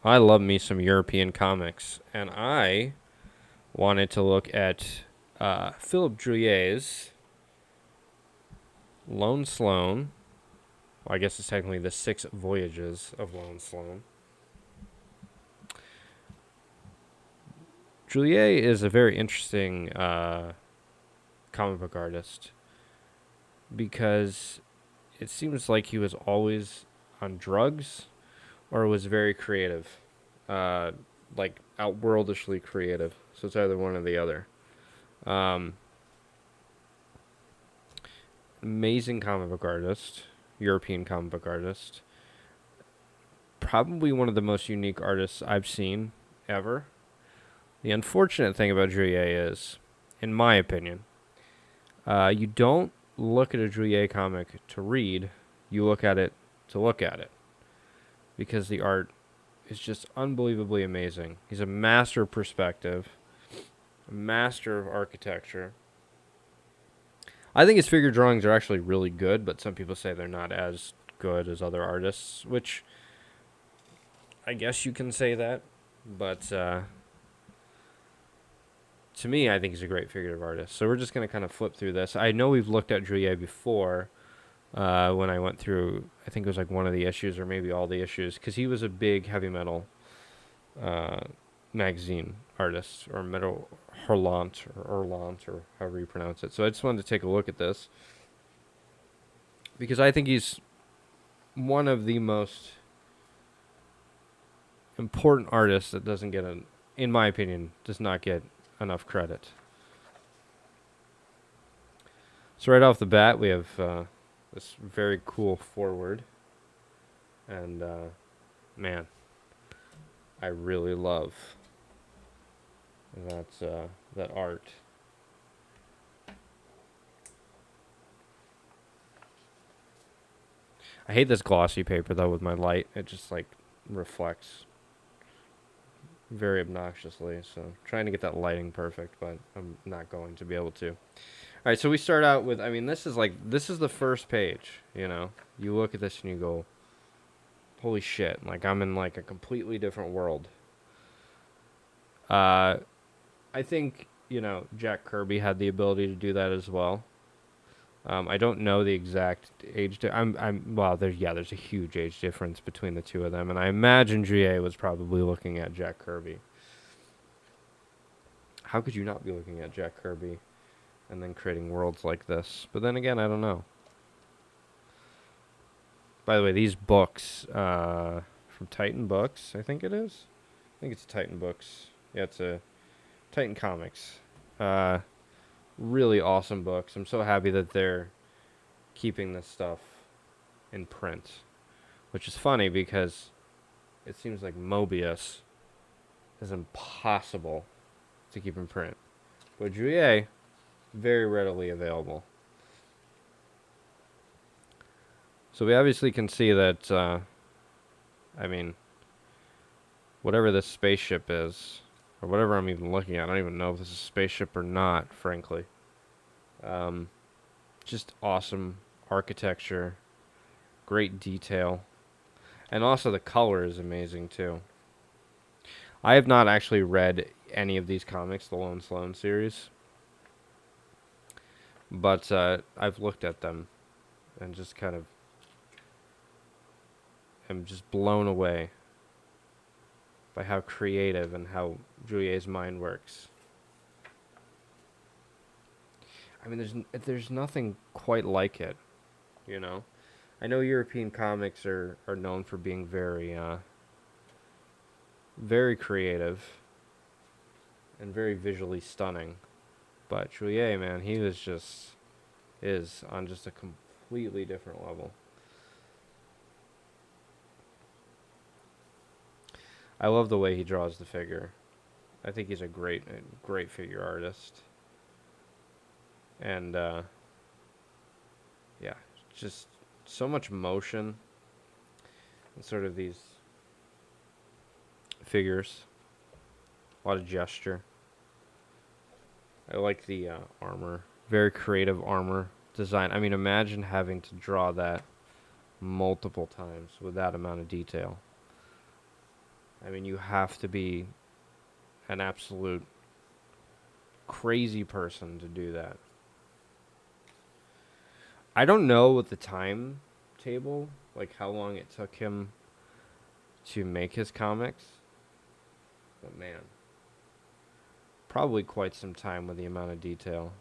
I love me some European comics, and I wanted to look at Philip Druyer's Lone Sloan. Well, I guess it's technically the 6 Voyages of Lone Sloan. Druyer is a very interesting comic book artist because it seems like he was always on drugs or was very creative, uh, like outworldishly creative. So it's either one or the other. Um, Amazing comic book artist, European comic book artist. Probably one of the most unique artists I've seen ever. The unfortunate thing about Druyer is, in my opinion, you don't look at a Druyer comic to read, you look at it to look at it. Because the art is just unbelievably amazing. He's a master of perspective, a master of architecture. I think his figure drawings are actually really good, but some people say they're not as good as other artists, which I guess you can say that. But to me, I think he's a great figurative artist. So we're just going to kind of flip through this. I know we've looked at Druyer before when I went through, I think it was like one of the issues or maybe all the issues, because he was a big heavy metal uh, magazine artist, or metal Hurlant, or however you pronounce it. So I just wanted to take a look at this because I think he's one of the most important artists that doesn't get in my opinion, does not get enough credit. So right off the bat, we have this very cool forward, and man, I really love that art. I hate this glossy paper though with my light. It just like reflects very obnoxiously. So trying to get that lighting perfect, but I'm not going to be able to. All right, so we start out with, I mean, this is the first page, you know. You look at this and you go, holy shit, like I'm in like a completely different world. I think, you know, Jack Kirby had the ability to do that as well. I don't know the exact age. Well, there's a huge age difference between the two of them, and I imagine GA was probably looking at Jack Kirby. How could you not be looking at Jack Kirby and then creating worlds like this? But then again, I don't know. By the way, these books from Titan Books, I think it is. I think it's Titan Books. Yeah, it's a Titan Comics. Uh, really awesome books. I'm so happy that they're keeping this stuff in print, which is funny because it seems like Mobius is impossible to keep in print. But Juillet, very readily available. So we obviously can see that, I mean, whatever this spaceship is, or whatever I'm even looking at, I don't even know if this is a spaceship or not, frankly. Just awesome architecture, great detail, and also the color is amazing too. I have not actually read any of these comics, the Lone Sloan series, but I've looked at them and just kind of am just blown away by how creative and how Julier's mind works. I mean, there's nothing quite like it, you know. I know European comics are known for being very creative and very visually stunning, but Julier, man, he was just is on just a completely different level. I love the way he draws the figure. I think he's a great figure artist, and yeah, just so much motion and sort of these figures, a lot of gesture. I like the armor, very creative armor design. I mean, imagine having to draw that multiple times with that amount of detail. I mean, you have to be an absolute crazy person to do that. I don't know what the timetable, like how long it took him to make his comics, but man, probably quite some time with the amount of detail.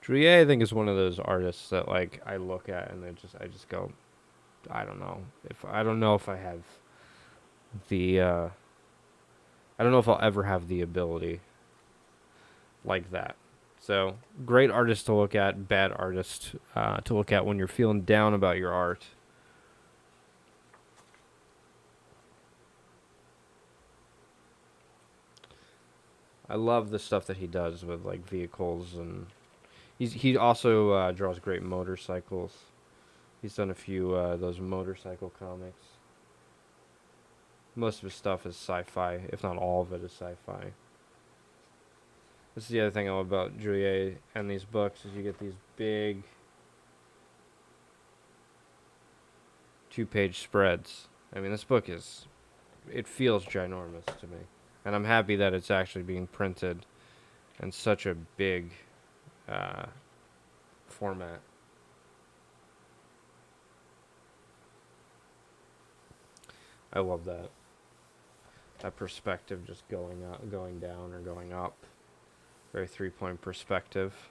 Druillet, I think, is one of those artists that like I look at and I just go, I don't know if I have the I don't know if I'll ever have the ability like that. So great artist to look at, bad artist to look at when you're feeling down about your art. I love the stuff that he does with like vehicles, and he also draws great motorcycles. He's done a few those motorcycle comics. Most of his stuff is sci-fi, if not all of it is sci-fi. This is the other thing I love about Juliet and these books is you get these big 2-page spreads. I mean, this book it feels ginormous to me. And I'm happy that it's actually being printed in such a big uh, format. I love that. That perspective just going up, going down, or going up. Very 3-point perspective.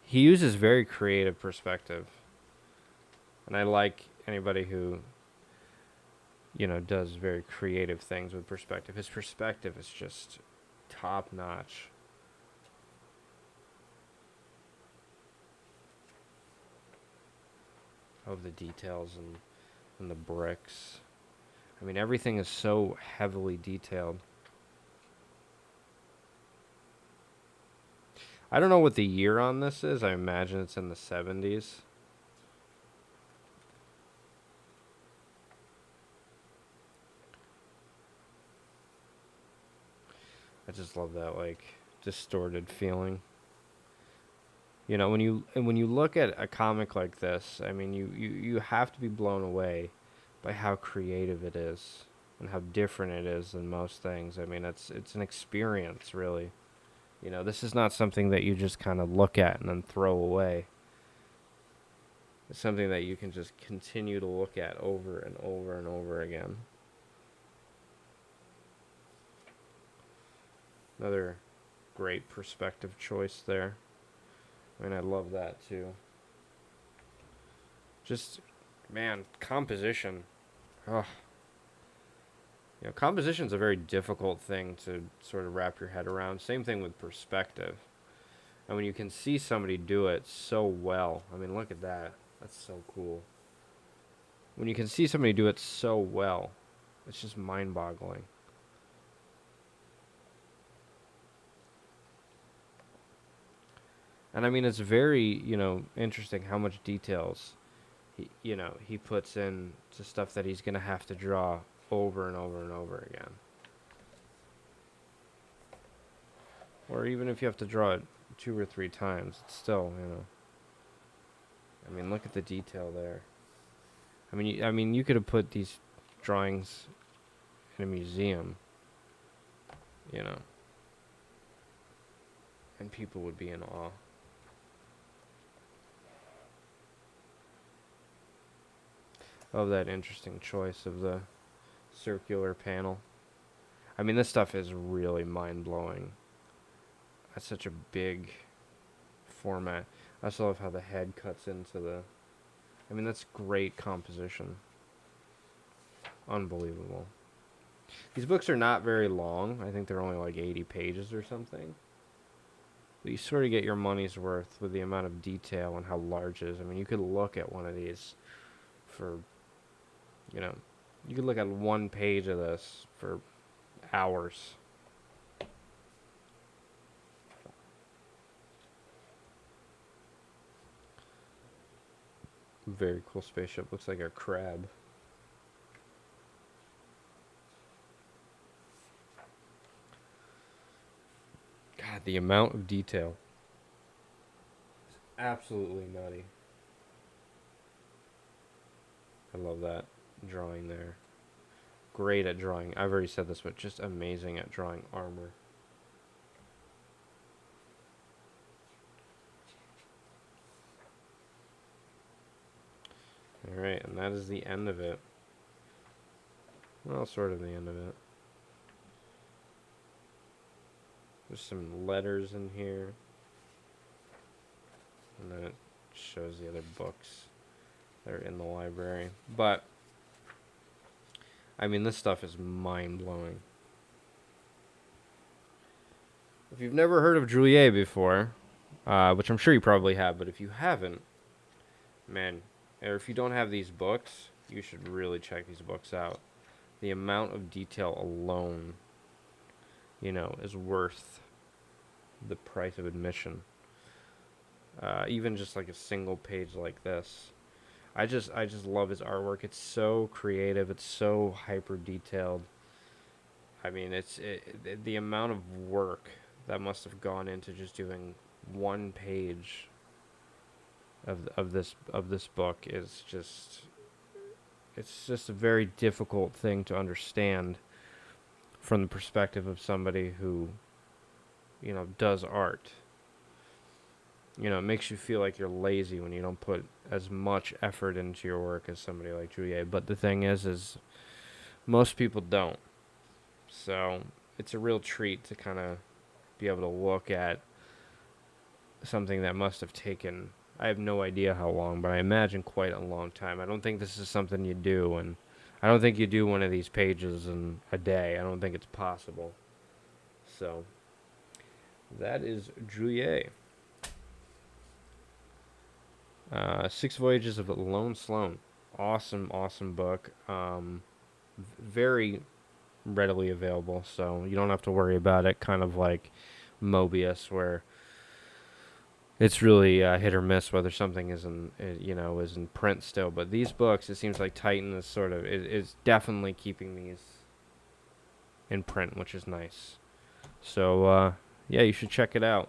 He uses very creative perspective. And I like anybody who, does very creative things with perspective. His perspective is just top notch. Of the details and the bricks. I mean, everything is so heavily detailed. I don't know what the year on this is. I imagine it's in the 70s. I just love that like distorted feeling. When you look at a comic like this, I mean, you have to be blown away by how creative it is and how different it is than most things. I mean, it's an experience, really. This is not something that you just kind of look at and then throw away. It's something that you can just continue to look at over and over and over again. Another great perspective choice there. I mean, I love that too. Just, man, composition. Ugh. Composition's a very difficult thing to sort of wrap your head around. Same thing with perspective. And when you can see somebody do it so well, I mean, look at that. That's so cool. When you can see somebody do it so well, it's just mind-boggling. And I mean, it's very, interesting how much details he puts in to stuff that he's going to have to draw over and over and over again. Or even if you have to draw it 2 or 3 times, it's still, I mean, look at the detail there. I mean, you could have put these drawings in a museum, and people would be in awe. Of that interesting choice of the circular panel. I mean, this stuff is really mind-blowing. That's such a big format. I also love how the head cuts into the... I mean, that's great composition. Unbelievable. These books are not very long. I think they're only like 80 pages or something. But you sort of get your money's worth with the amount of detail and how large it is. I mean, you could look at one of these for, you could look at one page of this for hours. Very cool spaceship. Looks like a crab. God, the amount of detail is absolutely nutty. I love that drawing there. Great at drawing. I've already said this, but just amazing at drawing armor. Alright, and that is the end of it. Well, sort of the end of it. There's some letters in here. And then it shows the other books that are in the library. But, I mean, this stuff is mind-blowing. If you've never heard of Juliet before, which I'm sure you probably have, but if you haven't, man, or if you don't have these books, you should really check these books out. The amount of detail alone, is worth the price of admission. Even just like a single page like this. I just love his artwork. It's so creative. It's so hyper detailed. I mean, the amount of work that must have gone into just doing one page of this book is just, it's just a very difficult thing to understand from the perspective of somebody who does art. It makes you feel like you're lazy when you don't put as much effort into your work as somebody like Juliet. But the thing is most people don't. So it's a real treat to kind of be able to look at something that must have taken, I have no idea how long, but I imagine quite a long time. I don't think this is something you do, and I don't think you do one of these pages in a day. I don't think it's possible. So that is Juliet. 6 Voyages of Lone Sloan. Awesome, awesome book. Very readily available, so you don't have to worry about it. Kind of like Mobius, where it's really hit or miss whether something is in print still. But these books, it seems like Titan is is definitely keeping these in print, which is nice. So yeah, you should check it out.